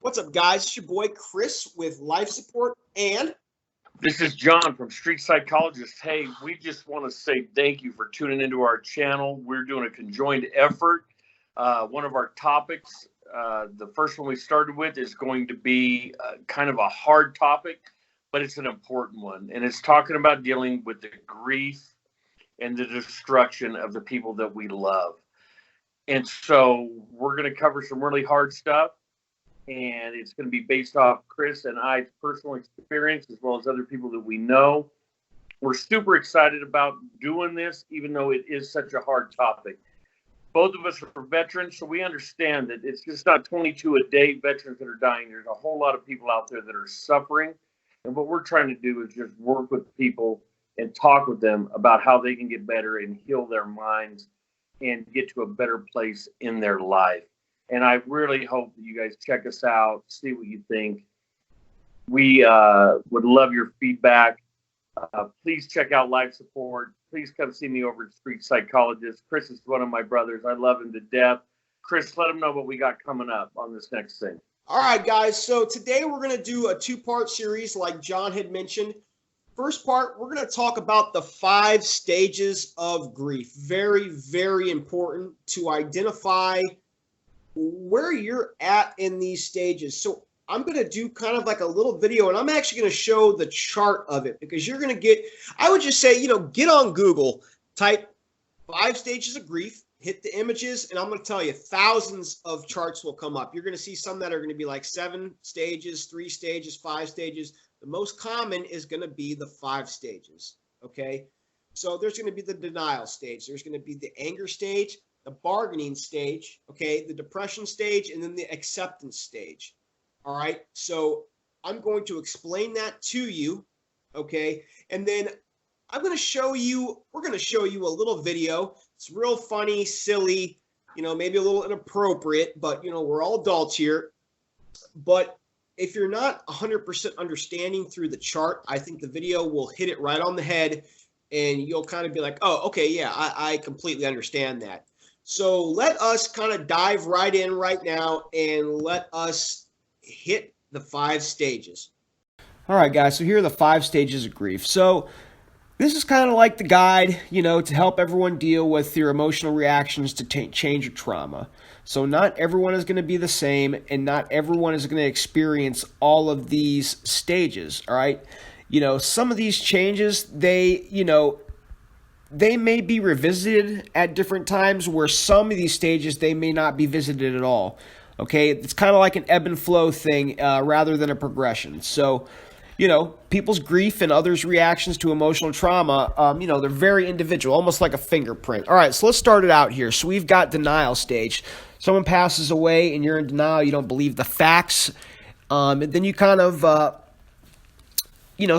What's up, guys? It's your boy Chris with Life Support, and this is John from Street Psychologist. Hey, we just want to say thank you for tuning into our channel. We're doing a conjoined effort. One of our topics, the first one we started with, is going to be kind of a hard topic, but it's an important one. And it's talking about dealing with the grief and the destruction of the people that we love. And so we're going to cover some really hard stuff. And it's going to be based off Chris and I's personal experience as well as other people that we know. We're super excited about doing this, even though it is such a hard topic. Both of us are veterans, so we understand that it's just not 22 a day veterans that are dying. There's a whole lot of people out there that are suffering. And what we're trying to do is just work with people and talk with them about how they can get better and heal their minds and get to a better place in their life. And I really hope that you guys check us out, see what you think. We would love your feedback. Please check out Life Support. Please come see me over at Street Psychologist. Chris is one of my brothers. I love him to death. Chris, let him know what we got coming up on this next thing. All right, guys. So today we're going to do a two-part series like John had mentioned. First part, we're going to talk about the 5 stages of grief. Very, very important to identify where you're at in these stages. So I'm going to do kind of like a little video, and I'm actually going to show the chart of it, because you're going to get, I would just say, get on Google, type 5 stages of grief, hit the images, and I'm going to tell you thousands of charts will come up. You're going to see some that are going to be like 7 stages, 3 stages, 5 stages. The most common is going to be the 5 stages. Okay. So there's going to be the denial stage. There's going to be the anger stage, the bargaining stage, okay, the depression stage, and then the acceptance stage. All right. So I'm going to explain that to you. Okay. And then we're going to show you a little video. It's real funny, silly, maybe a little inappropriate, but we're all adults here. But if you're not 100% understanding through the chart, I think the video will hit it right on the head, and you'll kind of be like, oh, okay, yeah, I completely understand that. So let us kind of dive right in right now and let us hit the 5 stages. All right, guys, so here are the 5 stages of grief. So this is kind of like the guide, to help everyone deal with your emotional reactions to change or trauma. So not everyone is going to be the same, and not everyone is going to experience all of these stages, all right? Some of these changes, they may be revisited at different times, where some of these stages, they may not be visited at all. Okay, it's kind of like an ebb and flow thing rather than a progression. So, people's grief and others' reactions to emotional trauma, they're very individual, almost like a fingerprint. All right, so let's start it out here. So we've got denial stage. Someone passes away and you're in denial. You don't believe the facts. And then you kind of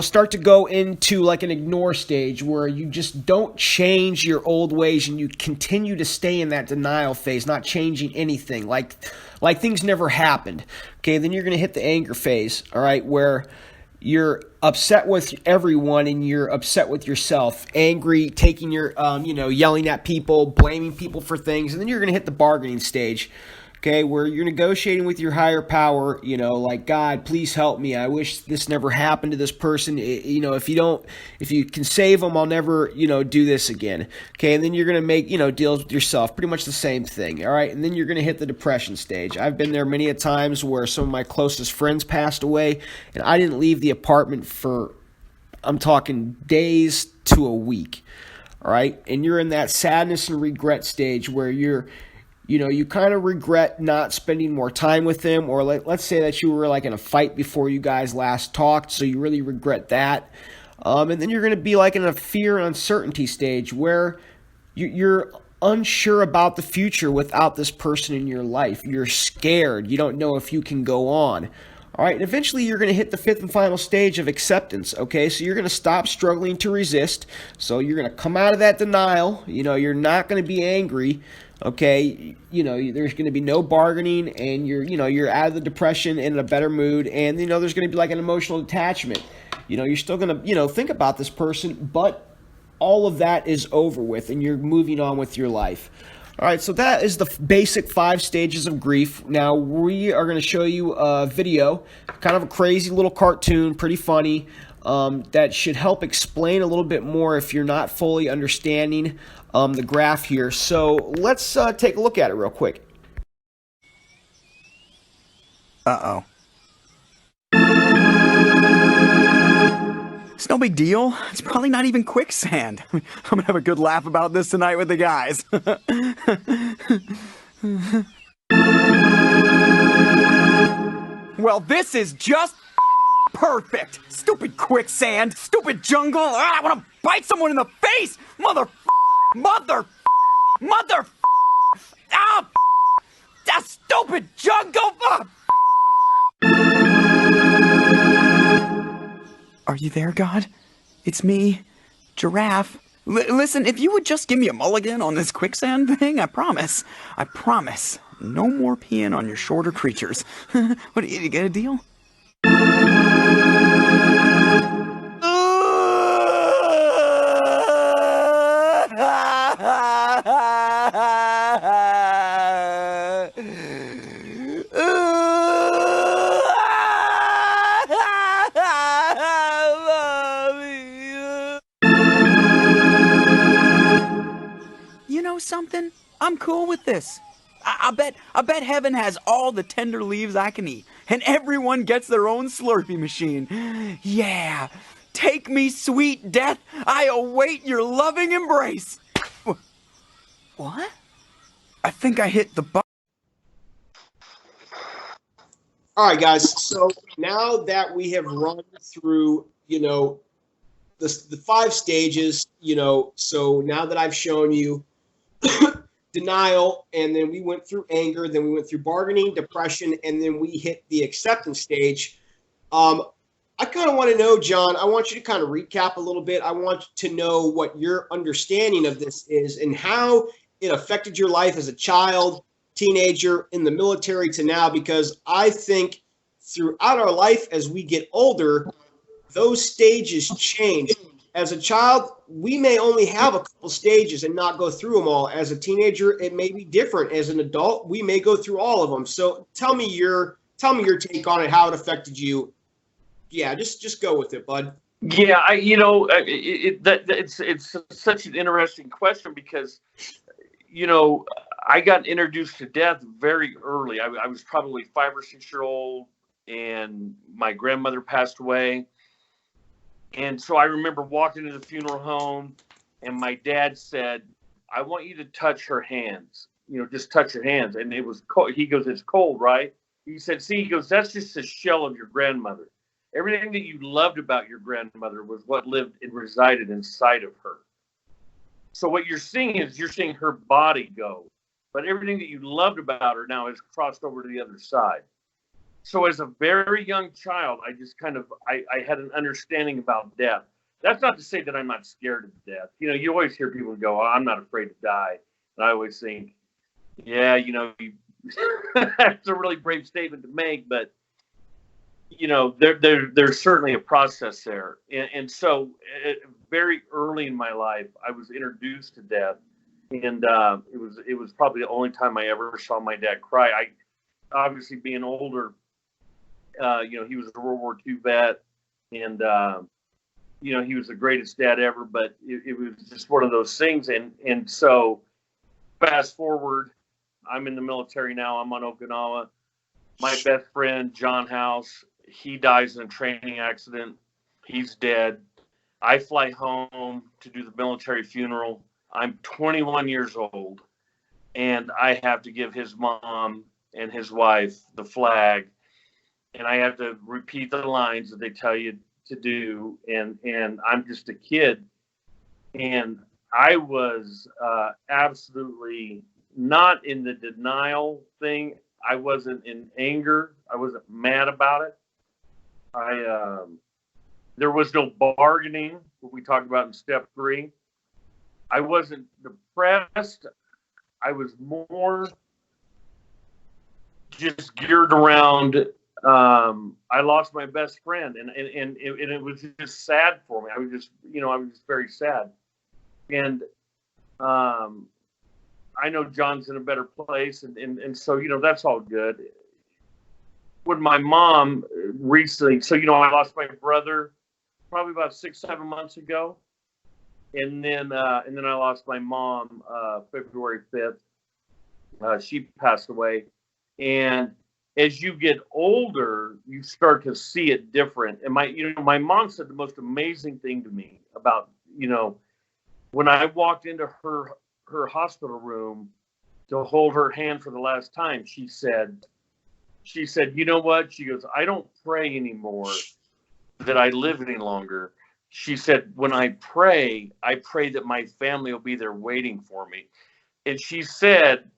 start to go into like an ignore stage, where you just don't change your old ways and you continue to stay in that denial phase, not changing anything, like things never happened. Okay, then you're going to hit the anger phase, all right, where you're upset with everyone and you're upset with yourself, angry, taking your, yelling at people, blaming people for things. And then you're going to hit the bargaining stage. Okay, where you're negotiating with your higher power, like, God, please help me. I wish this never happened to this person. If you can save them, I'll never, do this again. Okay, and then you're going to make, deals with yourself. Pretty much the same thing, all right? And then you're going to hit the depression stage. I've been there many a times where some of my closest friends passed away, and I didn't leave the apartment for, I'm talking days to a week, all right? And you're in that sadness and regret stage where you kind of regret not spending more time with them, or let's say that you were like in a fight before you guys last talked, so you really regret that. And then you're going to be like in a fear and uncertainty stage, where you're unsure about the future without this person in your life. You're scared. You don't know if you can go on. All right, and eventually you're going to hit the 5th and final stage of acceptance, okay? So you're going to stop struggling to resist. So you're going to come out of that denial. You're not going to be angry. Okay, there's going to be no bargaining, and you're out of the depression and in a better mood, and there's going to be like an emotional detachment. You're still going to think about this person, but all of that is over with, and you're moving on with your life. All right, so that is the basic 5 stages of grief. Now we are going to show you a video, kind of a crazy little cartoon, pretty funny, that should help explain a little bit more if you're not fully understanding the graph here. So let's take a look at it real quick. Uh-oh. It's no big deal. It's probably not even quicksand. I'm gonna have a good laugh about this tonight with the guys. Well, this is just perfect. Stupid quicksand, stupid jungle. I want to bite someone in the face. Mother, ah, that stupid jungle. Are you there, God? It's me, Giraffe. Listen, if you would just give me a mulligan on this quicksand thing, I promise, no more peeing on your shorter creatures. What, you get a deal? You know something? I'm cool with this. I bet heaven has all the tender leaves I can eat, and everyone gets their own Slurpee machine. Yeah, take me, sweet death. I await your loving embrace. What? I think I hit the button. All right, guys. So now that we have run through, the 5 stages, so now that I've shown you denial, and then we went through anger, then we went through bargaining, depression, and then we hit the acceptance stage. I kind of want to know, John, I want you to kind of recap a little bit. I want to know what your understanding of this is and how it affected your life as a child, teenager, in the military to now, because I think throughout our life as we get older, those stages change. As a child, we may only have a couple stages and not go through them all. As a teenager, it may be different. As an adult, we may go through all of them. So tell me your take on it, how it affected you. Yeah, just go with it, bud. Yeah, it's such an interesting question because, I got introduced to death very early. I was probably 5 or 6 years old, and my grandmother passed away. And so I remember walking to the funeral home, and my dad said, "I want you to touch her hands. Just touch her hands." And it was cold. He goes, "It's cold, right?" He said, "See," he goes, "that's just a shell of your grandmother. Everything that you loved about your grandmother was what lived and resided inside of her. So what you're seeing is you're seeing her body go, but everything that you loved about her now has crossed over to the other side." So as a very young child, I just I had an understanding about death. That's not to say that I'm not scared of death. You always hear people go, "Oh, I'm not afraid to die." And I always think, yeah, that's a really brave statement to make, but there's certainly a process there. And so very early in my life, I was introduced to death. And it was probably the only time I ever saw my dad cry. I obviously being older, he was a World War II vet, and he was the greatest dad ever. But it was just one of those things. And so, fast forward, I'm in the military now. I'm on Okinawa. My best friend John House, he dies in a training accident. He's dead. I fly home to do the military funeral. I'm 21 years old, and I have to give his mom and his wife the flag, and I have to repeat the lines that they tell you to do, and I'm just a kid, and I was absolutely not in the denial thing. I wasn't in anger. I wasn't mad about it. There was no bargaining, what we talked about in step 3. I wasn't depressed. I was more just geared around. I lost my best friend, and it was just sad for me. I was just very sad. And I I know John's in a better place, and so, you know, that's all good. When my mom recently, so, you know, I lost my brother probably about 6-7 months ago. And then I lost my mom February 5th. She passed away. And as you get older, you start to see it different. And my mom said the most amazing thing to me about, you know, when I walked into her hospital room to hold her hand for the last time, she said, you know what? She goes, I don't pray anymore that I live any longer. She said, when I pray that my family will be there waiting for me. And she said,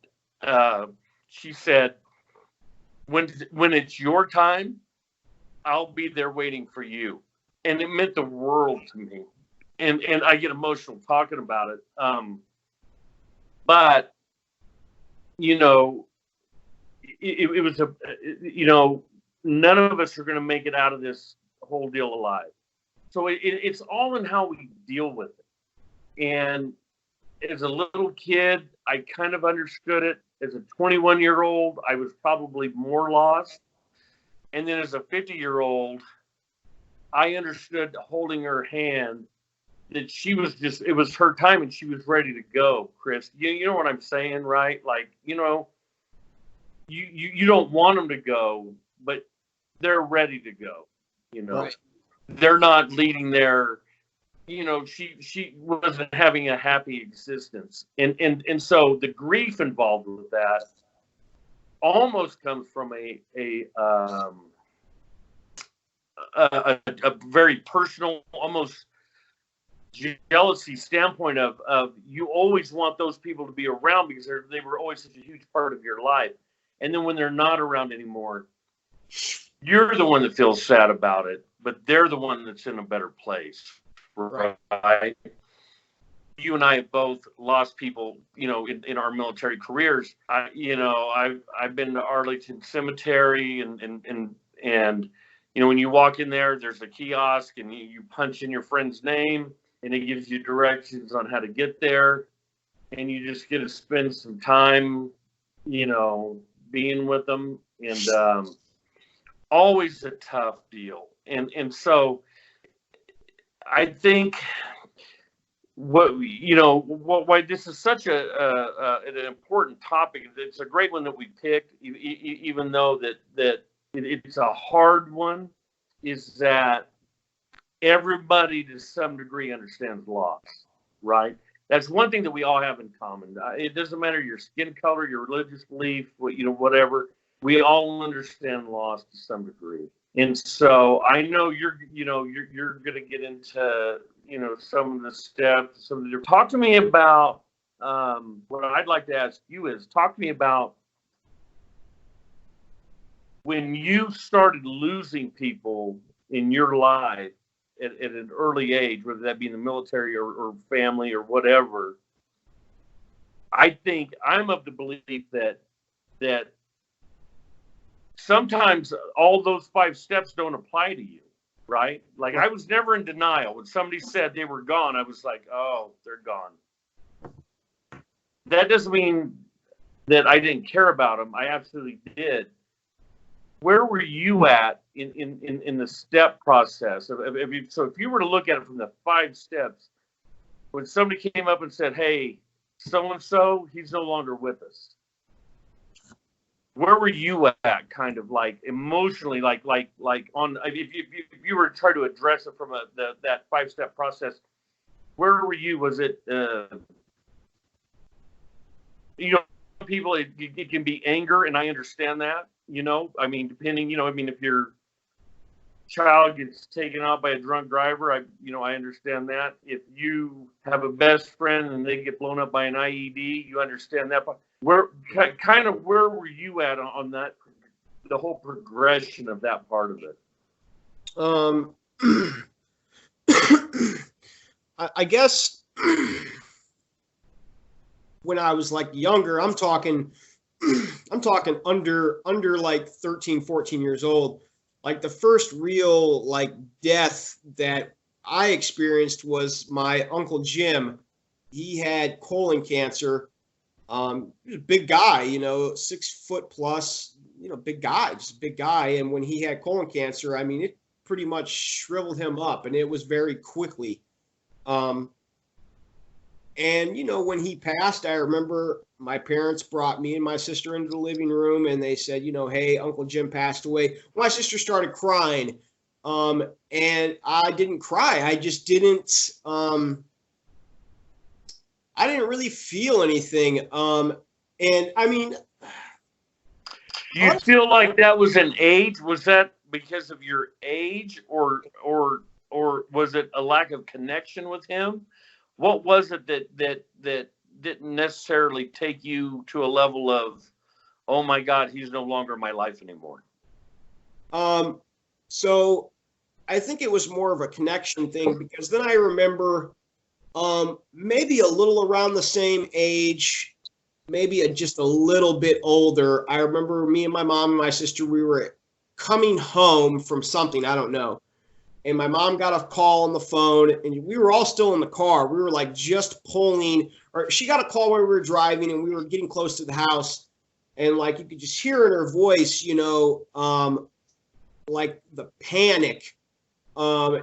when it's your time, I'll be there waiting for you. And it meant the world to me. And I get emotional talking about it. But, you know, it was you know, none of us are going to make it out of this whole deal alive. So it's all in how we deal with it. And as a little kid, I kind of understood it. As a 21-year-old, I was probably more lost. And then as a 50-year-old, I understood holding her hand that she was just, it was her time and she was ready to go, Chris. You know what I'm saying, right? Like, you know, you don't want them to go, but they're ready to go, you know. Right. They're not leading their, you know, she wasn't having a happy existence. And so the grief involved with that almost comes from a very personal, almost jealousy standpoint of you always want those people to be around because they were always such a huge part of your life. And then when they're not around anymore, you're the one that feels sad about it, but they're the one that's in a better place, right? You and I have both lost people, you know, in our military careers. I've been to Arlington Cemetery and you know, when you walk in there, there's a kiosk and you punch in your friend's name and it gives you directions on how to get there. And you just get to spend some time, you know, being with them. And always a tough deal. And so I think why this is such an important topic. It's a great one that we picked, even though that it's a hard one, is that everybody to some degree understands loss, right? That's one thing that we all have in common. It doesn't matter your skin color, your religious belief, whatever. We all understand loss to some degree. And so I know you're going to get into, you know, some of the steps, talk to me about what I'd like to ask you is talk to me about when you started losing people in your life at an early age, whether that be in the military or family or whatever. I think I'm of the belief that sometimes all those 5 steps don't apply to you, right? Like I was never in denial. When somebody said they were gone, I was like, oh, they're gone. That doesn't mean that I didn't care about them. I absolutely did. Where were you at in the step process? So if you were to look at it from the 5 steps, when somebody came up and said, hey, so-and-so, he's no longer with us. Where were you at, kind of like emotionally, like on if you were to try to address it from that 5-step process, where were you? Was it people? It can be anger, and I understand that. You know, I mean, depending, if your child gets taken out by a drunk driver, I understand that. If you have a best friend and they get blown up by an IED, you understand that. Where were you at on that, the whole progression of that part of it? I guess when I was like younger, I'm talking under like 13, 14 years old. Like the first real like death that I experienced was my Uncle Jim. He had colon cancer. He was a big guy, 6 foot plus, big guy, just a big guy. And when he had colon cancer, I mean, it pretty much shriveled him up, and it was very quickly. And, when he passed, I remember my parents brought me and my sister into the living room, and they said, hey, Uncle Jim passed away. My sister started crying. And I didn't cry. I just didn't, I didn't really feel anything. And I mean, do you feel like that was an age? Was that because of your age, or was it a lack of connection with him? What was it that didn't necessarily take you to a level of, oh my God, he's no longer in my life anymore? So I think it was more of a connection thing, because then I remember maybe a little around the same age, maybe just a little bit older. I remember me and my mom and my sister, we were coming home from something, I don't know. And my mom got a call on the phone, and we were all still in the car. We were like just pulling, or she got a call while we were driving, and we were getting close to the house. And like, you could just hear in her voice, like the panic. And,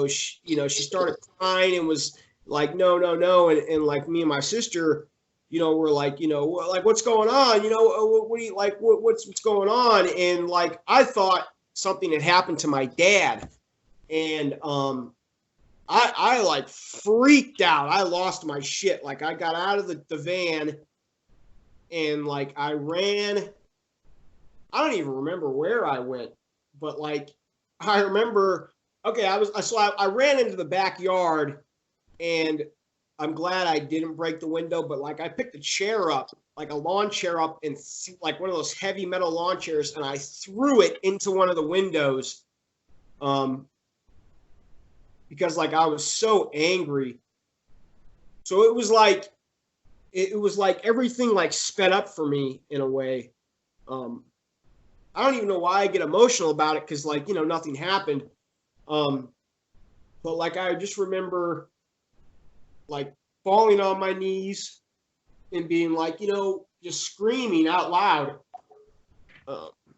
she started crying and was like, no. And like me and my sister, were like, like, what's going on? What do you like? What's going on? And like, I thought something had happened to my dad. And, I like freaked out. I lost my shit. Like, I got out of the van, and like, I ran. I don't even remember where I went, but like, I remember, okay, I ran into the backyard, and I'm glad I didn't break the window, but like, I picked a chair up, like a lawn chair up, and like one of those heavy metal lawn chairs, and I threw it into one of the windows, because like, I was so angry. So it was like everything like sped up for me in a way. I don't even know why I get emotional about it, because like, nothing happened. But like, I just remember like falling on my knees and being like, just screaming out loud.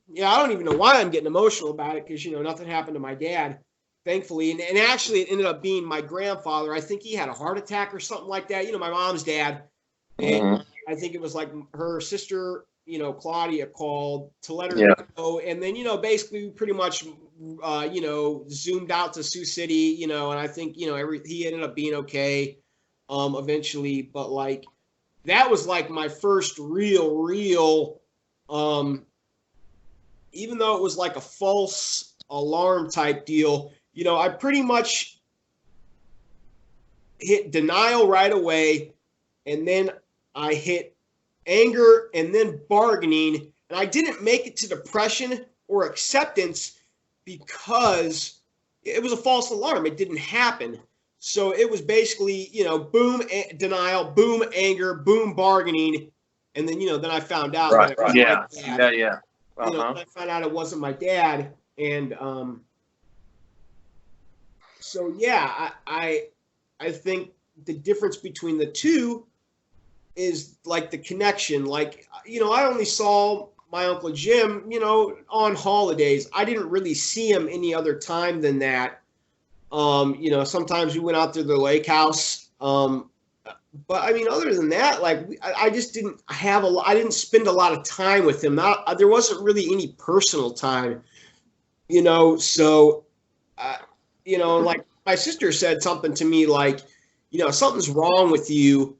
Yeah, I don't even know why I'm getting emotional about it, because, nothing happened to my dad, thankfully. And actually, it ended up being my grandfather. I think he had a heart attack or something like that. My mom's dad. And I think it was like her sister, Claudia, called to let her know. And then, basically pretty much, zoomed out to Sioux City, and I think, he ended up being okay, eventually. But like, that was like my first real, even though it was like a false alarm type deal, I pretty much hit denial right away. And then I hit anger, and then bargaining. And I didn't make it to depression or acceptance, because it was a false alarm. It didn't happen. So it was basically, boom, denial, boom, anger, boom, bargaining. And then, then I found out. Right. That it wasn't my dad. Yeah. I found out it wasn't my dad. And so, yeah, I think the difference between the two is like the connection. Like, I only saw my Uncle Jim, on holidays. I didn't really see him any other time than that. Sometimes we went out to the lake house. But I mean, other than that, like, I just didn't I didn't spend a lot of time with him. There wasn't really any personal time, so, like my sister said something to me like, something's wrong with you,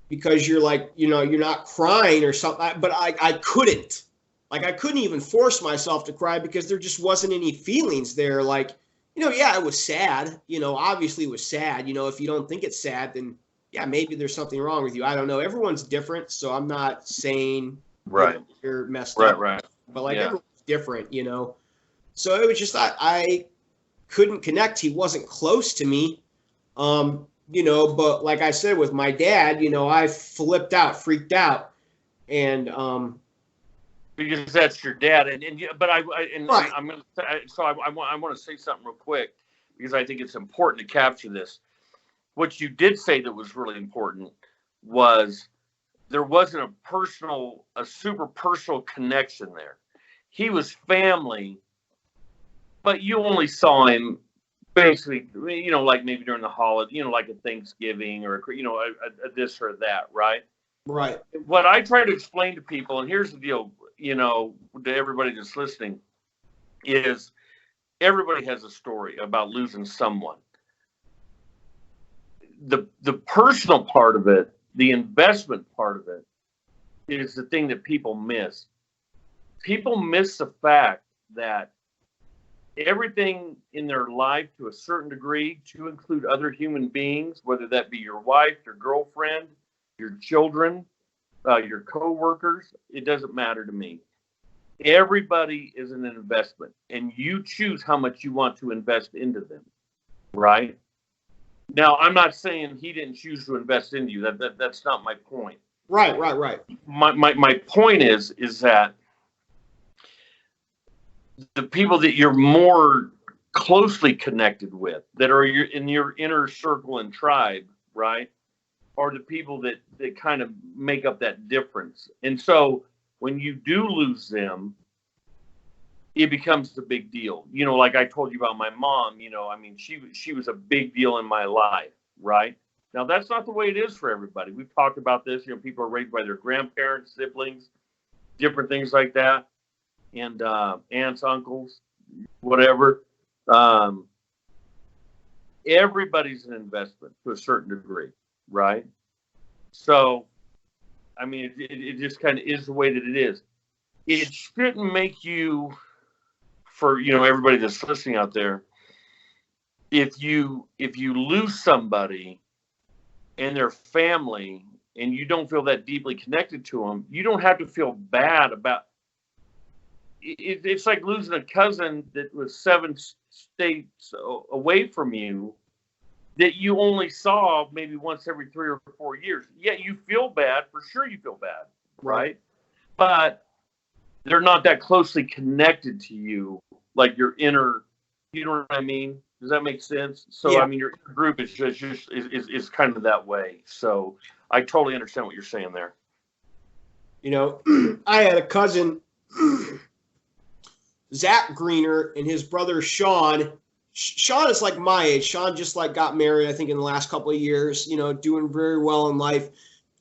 because you're like, you're not crying or something. But I couldn't even force myself to cry, because there just wasn't any feelings there. Like, yeah, it was sad, obviously it was sad. If you don't think it's sad, then yeah, maybe there's something wrong with you. I don't know. Everyone's different. So I'm not saying you're messed up, but like, everyone's different, so it was just, I couldn't connect. He wasn't close to me. But like I said, with my dad, I flipped out, freaked out, and because that's your dad, but I'm gonna. So I want to say something real quick, because I think it's important to capture this. What you did say that was really important was there wasn't a super personal connection there. He was family, but you only saw him basically, like maybe during the holiday, like a Thanksgiving or, a this or that, right? Right. What I try to explain to people, and here's the deal, to everybody that's listening, is everybody has a story about losing someone. The personal part of it, the investment part of it, is the thing that people miss. People miss the fact that everything in their life, to a certain degree, to include other human beings, whether that be your wife, your girlfriend, your children, your co-workers, it doesn't matter to me. Everybody is an investment, and you choose how much you want to invest into them, right? Now, I'm not saying he didn't choose to invest into you. That's not my point. Right. My point is that the people that you're more closely connected with, that are in your inner circle and tribe, right, are the people that kind of make up that difference. And so when you do lose them, it becomes a big deal. Like I told you about my mom, she was a big deal in my life, right? Now, that's not the way it is for everybody. We've talked about this. People are raised by their grandparents, siblings, different things like that. And aunts, uncles, whatever. Everybody's an investment to a certain degree, right? So, it just kind of is the way that it is. It shouldn't make you, for everybody that's listening out there, if you lose somebody and their family and you don't feel that deeply connected to them, you don't have to feel bad about. It's like losing a cousin that was 7 states away from you that you only saw maybe once every 3 or 4 years. Yeah, you feel bad. For sure you feel bad, right? But they're not that closely connected to you, like your inner, you know what I mean? Does that make sense? So, Yeah. Your inner group is just is kind of that way. So I totally understand what you're saying there. I had a cousin, Zach Greener, and his brother Sean. Sean is like my age. Sean just got married, I think, in the last couple of years, doing very well in life.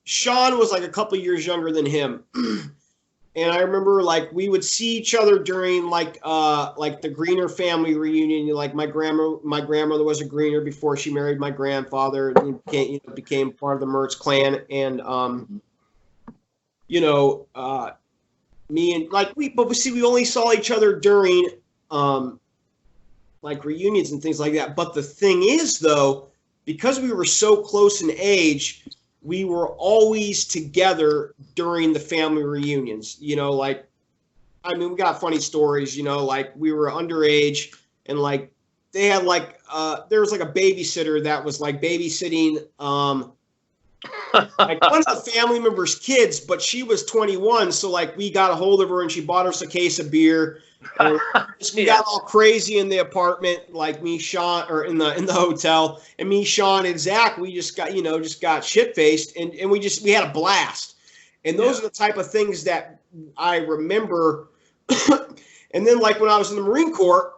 Sean was a couple of years younger than him. And I remember we would see each other during the Greener family reunion. My grandmother was a Greener before she married my grandfather and became part of the Mertz clan. And me and we only saw each other during reunions and things like that. But the thing is, though, because we were so close in age, we were always together during the family reunions. We got funny stories. We were underage, and they had there was a babysitter that was babysitting one of the family members' kids, but she was 21, so we got a hold of her and she bought us a case of beer. And we got all crazy in the apartment, me, Sean, or in the hotel, and me, Sean, and Zach. We just got shit faced, and we had a blast. And those are the type of things that I remember. And then when I was in the Marine Corps,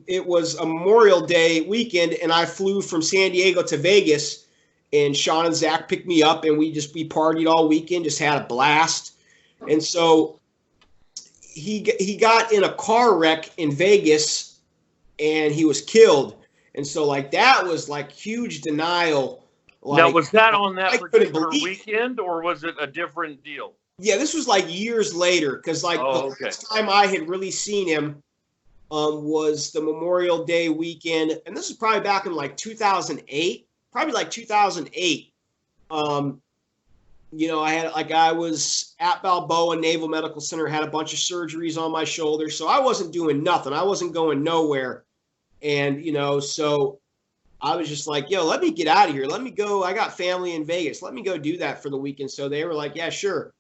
it was a Memorial Day weekend, and I flew from San Diego to Vegas. And Sean and Zach picked me up, and we partied all weekend, just had a blast. And so he got in a car wreck in Vegas, and he was killed. And so that was huge denial. Now, was that on that particular weekend, or was it a different deal? Yeah, this was years later, because the last time I had really seen him was the Memorial Day weekend, and this is probably back in 2008. Probably 2008. I had I was at Balboa Naval Medical Center, had a bunch of surgeries on my shoulder, so I wasn't doing nothing. I wasn't going nowhere. And, so I was just let me get out of here. Let me go. I got family in Vegas. Let me go do that for the weekend. So they were yeah, sure.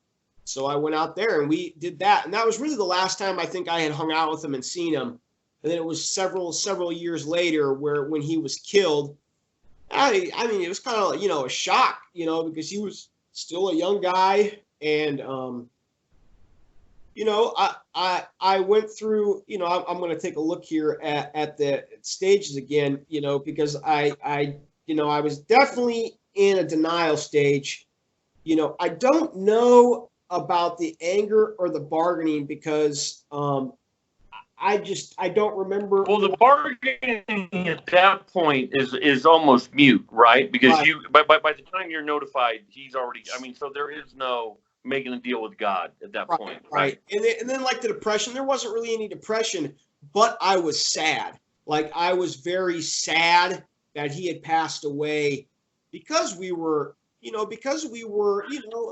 So I went out there and we did that. And that was really the last time I think I had hung out with him and seen him. And then it was several years later when he was killed. It was kind of, a shock, because he was still a young guy, and I went through, I'm going to take a look here at the stages again, because I was definitely in a denial stage. I don't know about the anger or the bargaining because I don't remember. Well, the bargaining at that point is almost mute, right? Because by the time you're notified, he's already. I mean, so there is no making a deal with God at that point, right? And then like the depression, there wasn't really any depression, but I was sad. Like I was very sad that he had passed away because we were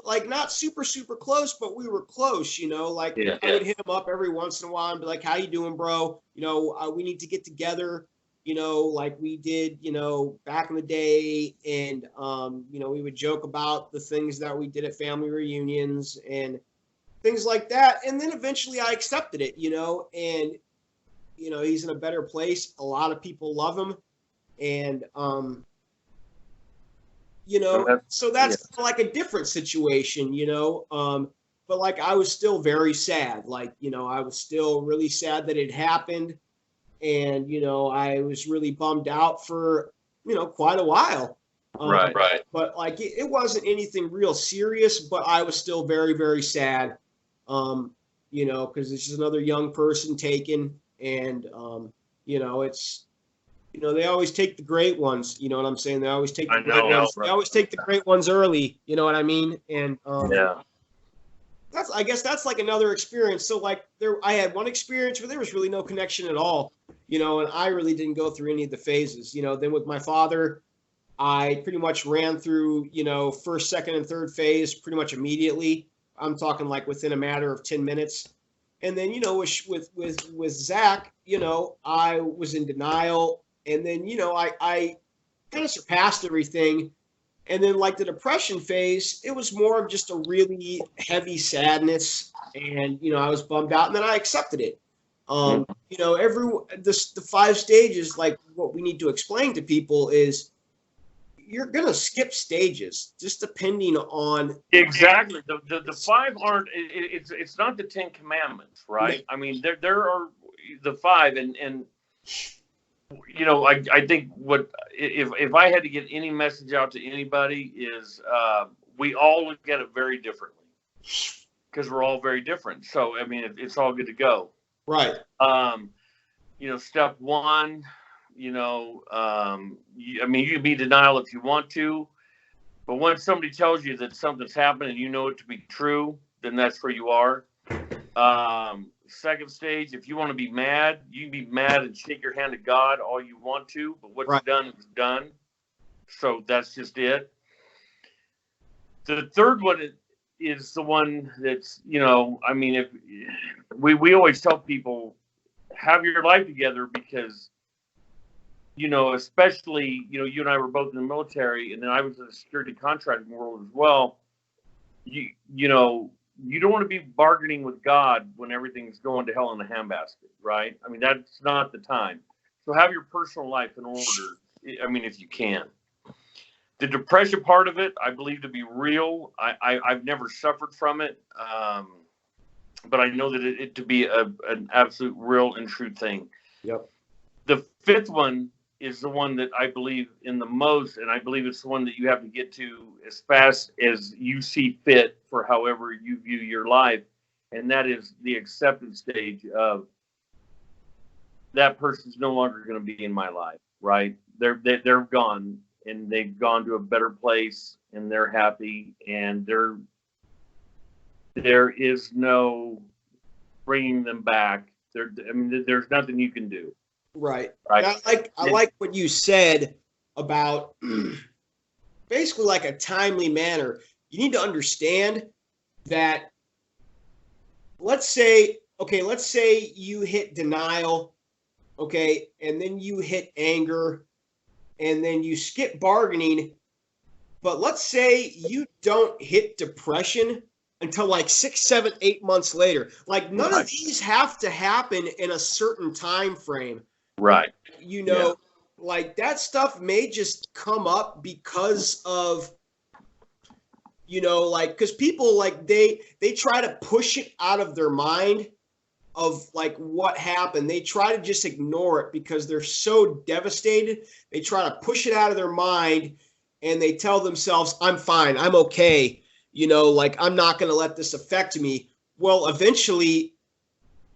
like not super, super close, but we were close, like I would hit him up every once in a while and be like, how you doing, bro? We need to get together, like we did, back in the day. And, we would joke about the things that we did at family reunions and things like that. And then eventually I accepted it, and, he's in a better place. A lot of people love him. And, so that's like a different situation, but like I was still very sad. Like, I was still really sad that it happened. And, I was really bummed out for, quite a while. Right. But like it wasn't anything real serious, but I was still very, very sad, because it's just another young person taken. And, it's, they always take the great ones. You know what I'm saying? They always take the great ones. They always take the great ones early. You know what I mean? And I guess that's like another experience. So like I had one experience where there was really no connection at all. And I really didn't go through any of the phases. Then with my father, I pretty much ran through, first, second, and third phase pretty much immediately. I'm talking like within a matter of 10 minutes. And then, with Zach, I was in denial. And then, I kind of surpassed everything. And then like the depression phase, it was more of just a really heavy sadness. And, I was bummed out, and then I accepted it. The 5 stages, like what we need to explain to people is you're going to skip stages just depending on. Exactly. The 5 aren't, it's not the 10 commandments, right? I mean, there are the 5 and I think what if I had to get any message out to anybody is we all look at it very differently because we're all very different. So I mean, it's all good to go. Right. Step 1. You can be denial if you want to, but when somebody tells you that something's happened and you know it to be true, then that's where you are. Second stage, if you want to be mad, you can be mad and shake your hand at God all you want to, but what's done is done. So that's just it. The third one is the one that's, if we always tell people, have your life together because, especially, you and I were both in the military, and then I was in the security contracting world as well. You don't want to be bargaining with God when everything's going to hell in a handbasket, right? I mean, that's not the time. So have your personal life in order, if you can. The depression part of it, I believe to be real. I've never suffered from it, but I know that it to be an absolute real and true thing. Yep. The 5th one is the one that I believe in the most, and I believe it's the one that you have to get to as fast as you see fit for however you view your life, and that is the acceptance stage of that person's no longer going to be in my life, right? They're gone, and they've gone to a better place, and they're happy, and there is no bringing them back. There's nothing you can do. Right. I like what you said about basically like a timely manner. You need to understand that let's say you hit denial, okay, and then you hit anger, and then you skip bargaining, but let's say you don't hit depression until like 6, 7, 8 months later. Like none of these have to happen in a certain time frame. Right. Like that stuff may just come up because of You know, like, because people, like, they try to push it out of their mind of like what happened. They try to just ignore it because they're so devastated. They try to push it out of their mind, and they tell themselves, I'm fine, I'm okay, you know, like, I'm not going to let this affect me. Well, eventually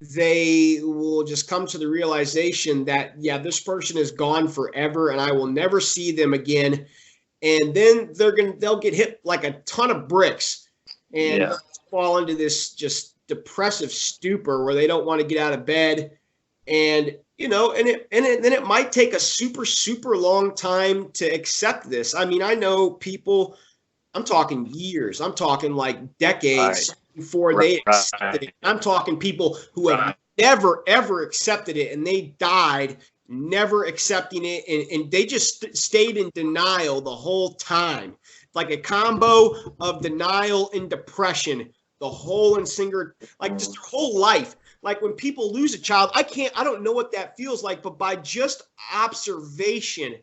they will just come to the realization that, yeah, this person is gone forever and I will never see them again. And then they'll get hit like a ton of bricks and fall into this just depressive stupor where they don't want to get out of bed. And, you know, and then it might take a super, super long time to accept this. I mean, I know people, I'm talking years, I'm talking like decades before they accepted it. I'm talking people who have never, ever accepted it, and they died never accepting it, and they just stayed in denial the whole time. Like a combo of denial and depression, the whole and singer, like just their whole life. Like when people lose a child, I don't know what that feels like, but by just observation,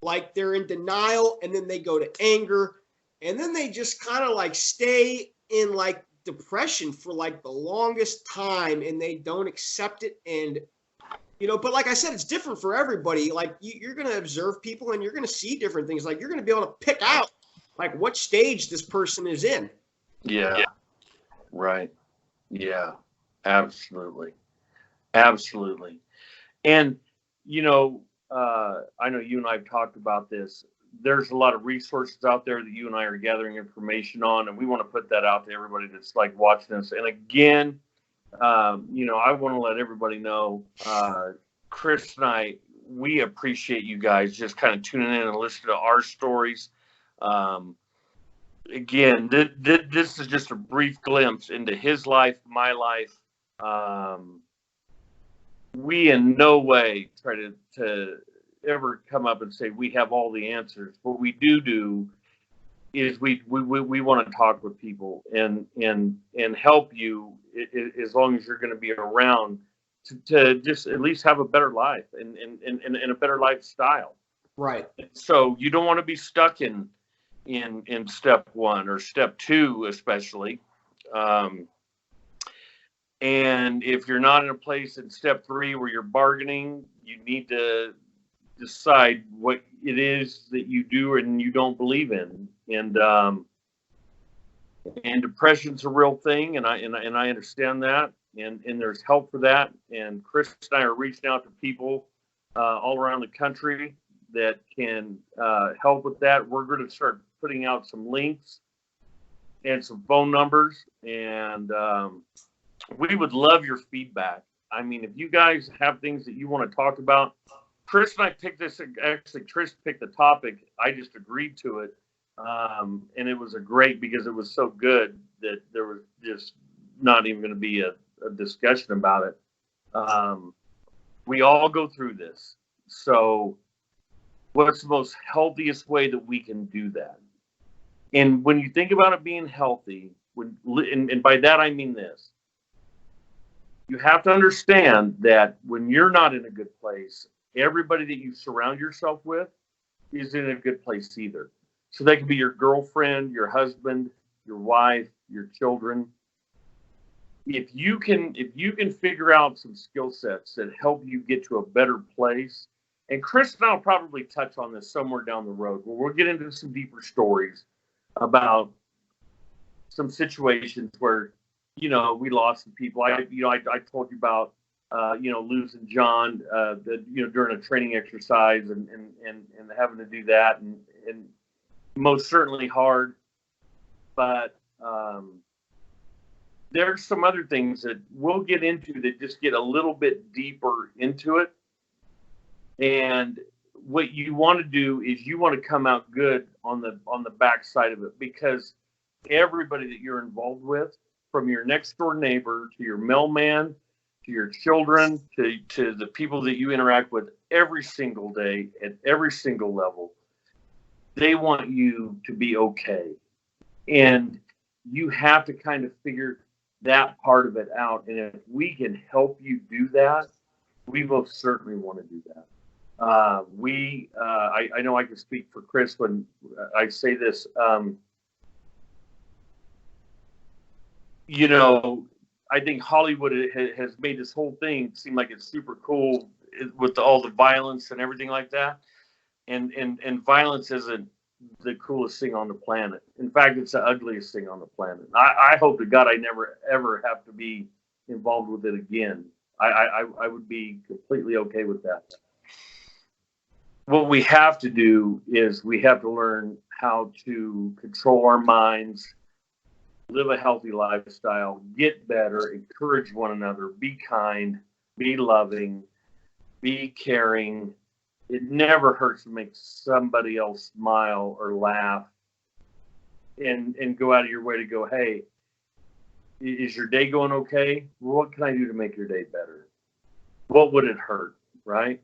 like they're in denial, and then they go to anger, and then they just kind of like stay in like depression for like the longest time, and they don't accept it. And, you know, but like I said, it's different for everybody. Like you're going to observe people and you're going to see different things. Like you're going to be able to pick out like what stage this person is in. Yeah. Right. Yeah, absolutely. Absolutely. And, you know, I know you and I have talked about this. There's a lot of resources out there that you and I are gathering information on, and we want to put that out to everybody that's like watching us. And again, you know, I want to let everybody know, Chris and I, we appreciate you guys just kind of tuning in and listening to our stories. Again, this is just a brief glimpse into his life, my life. We in no way try to ever come up and say we have all the answers. What we do is we want to talk with people and help you as long as you're going to be around to just at least have a better life and a better lifestyle. Right. So you don't want to be stuck in step one or step two, especially. And if you're not in a place in step three where you're bargaining, you need to decide what it is that you do and you don't believe in. And depression's a real thing, and I understand that, and there's help for that. And Chris and I are reaching out to people all around the country that can help with that. We're going to start putting out some links and some phone numbers, and we would love your feedback. I mean, if you guys have things that you want to talk about, Chris and I picked this. Actually, Chris picked the topic. I just agreed to it, and it was great because it was so good that there was just not even going to be a discussion about it. We all go through this, so what's the most healthiest way that we can do that? And when you think about it being healthy, and by that I mean this, you have to understand that when you're not in a good place, everybody that you surround yourself with is in a good place either. So that could be your girlfriend, your husband, your wife, your children. If you can figure out some skill sets that help you get to a better place, and Chris and I will probably touch on this somewhere down the road, where we'll get into some deeper stories about some situations where, you know, we lost some people. I told you about, losing John, during a training exercise and having to do that, and most certainly hard. But there's some other things that we'll get into that just get a little bit deeper into it. And what you want to do is you want to come out good on the backside of it, because everybody that you're involved with, from your next door neighbor to your mailman to your children to the people that you interact with every single day at every single level, they want you to be okay. And you have to kind of figure that part of it out. And if we can help you do that, we most certainly want to do that. I know I can speak for Chris when I say this. you know, I think Hollywood has made this whole thing seem like it's super cool with all the violence and everything like that. And violence isn't the coolest thing on the planet. In fact, it's the ugliest thing on the planet. I hope to God I never ever have to be involved with it again. I would be completely okay with that. What we have to do is we have to learn how to control our minds, live a healthy lifestyle, get better, encourage one another, be kind, be loving, be caring. It never hurts to make somebody else smile or laugh, and go out of your way to go, hey, is your day going okay? What can I do to make your day better? What would it hurt, right?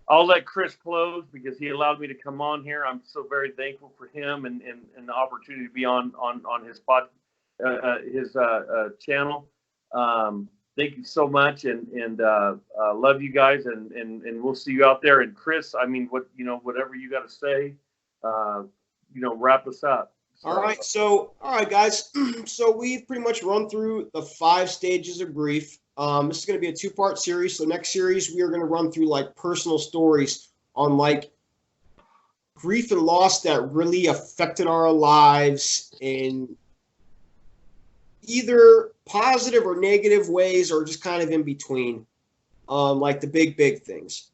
I'll let Chris close because he allowed me to come on here. I'm so very thankful for him and the opportunity to be on his channel. Thank you so much, and love you guys, and we'll see you out there. And Chris, I mean, whatever you got to say, wrap us up. So. All right, guys. So we've pretty much run through the 5 stages of grief. This is going to be a 2-part series. So next series, we are going to run through like personal stories on like grief and loss that really affected our lives in either positive or negative ways, or just kind of in between, like the big things.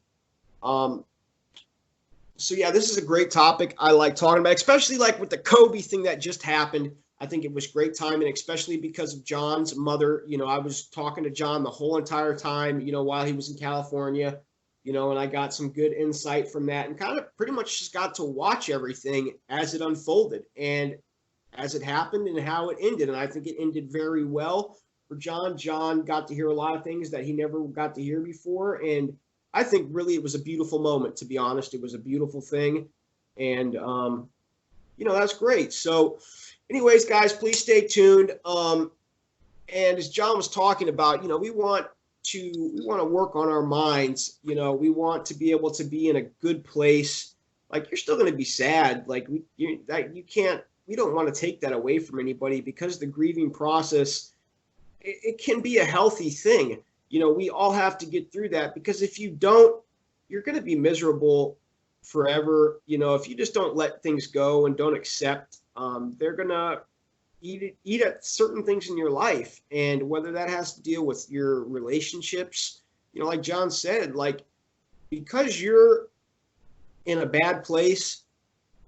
So yeah, this is a great topic. I like talking about, especially like with the Kobe thing that just happened. I think it was great timing, especially because of John's mother. I was talking to John the whole entire time, while he was in California, and I got some good insight from that, and kind of pretty much just got to watch everything as it unfolded and as it happened and how it ended. And I think it ended very well for John. John got to hear a lot of things that he never got to hear before. And I think really it was a beautiful moment, to be honest. It was a beautiful thing. And, that's great. So anyways, guys, please stay tuned. And as John was talking about, we want to work on our minds. We want to be able to be in a good place. Like, you're still going to be sad. Like, we don't want to take that away from anybody, because the grieving process, it can be a healthy thing. We all have to get through that, because if you don't, you're going to be miserable forever. If you just don't let things go and don't accept, they're going to eat at certain things in your life. And whether that has to deal with your relationships, like John said, like, because you're in a bad place,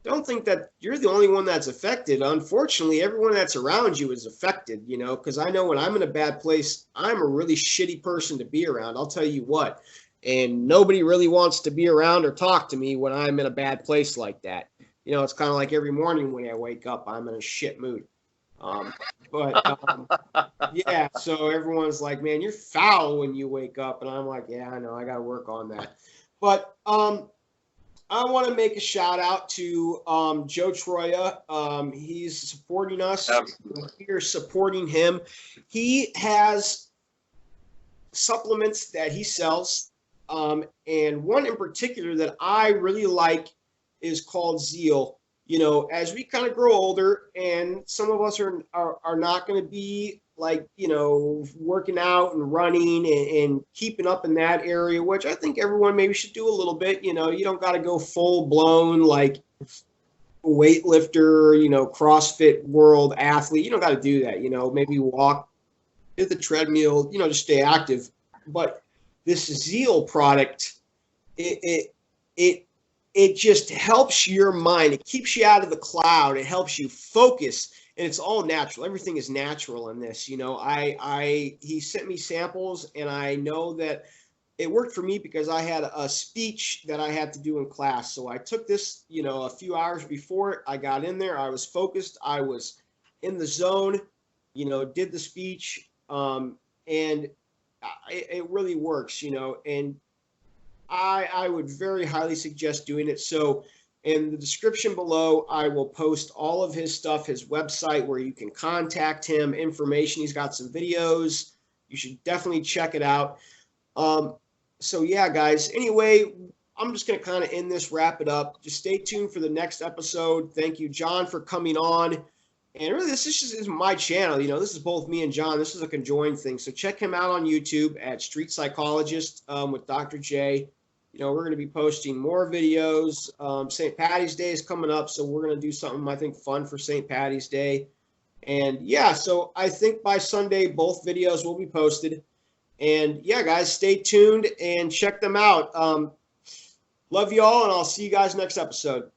don't think that you're the only one that's affected. Unfortunately, everyone that's around you is affected, because I know when I'm in a bad place, I'm a really shitty person to be around. I'll tell you what. And nobody really wants to be around or talk to me when I'm in a bad place like that. It's kind of like every morning when I wake up, I'm in a shit mood. Yeah, so everyone's like, man, you're foul when you wake up. And I'm like, yeah, I know, I got to work on that. But, I want to make a shout out to Joe Troia. He's supporting us. We're supporting him. He has supplements that he sells, and one in particular that I really like is called ZEAL. As we kind of grow older, and some of us are not going to be like, working out and running and keeping up in that area, which I think everyone maybe should do a little bit. You don't got to go full blown like weightlifter, CrossFit world athlete. You don't got to do that. Maybe walk, hit the treadmill, just stay active. But this ZEAL product, it just helps your mind. It keeps you out of the cloud. It helps you focus. And it's all natural. Everything is natural in this. He sent me samples, and I know that it worked for me because I had a speech that I had to do in class. So I took this, a few hours before I got in there. I was focused. I was in the zone, did the speech, and it really works, and I would very highly suggest doing it. So in the description below, I will post all of his stuff, his website where you can contact him, information. He's got some videos. You should definitely check it out. So yeah, guys, anyway, I'm just going to kind of end this, wrap it up. Just stay tuned for the next episode. Thank you, John, for coming on. And really, this is my channel. You know, this is both me and John. This is a conjoined thing. So check him out on YouTube at Street Psychologist with Dr. J. You know, we're going to be posting more videos. St. Patty's Day is coming up, so we're going to do something, I think, fun for St. Patty's Day. And yeah, so I think by Sunday, both videos will be posted. And yeah, guys, stay tuned and check them out. Love you all, and I'll see you guys next episode.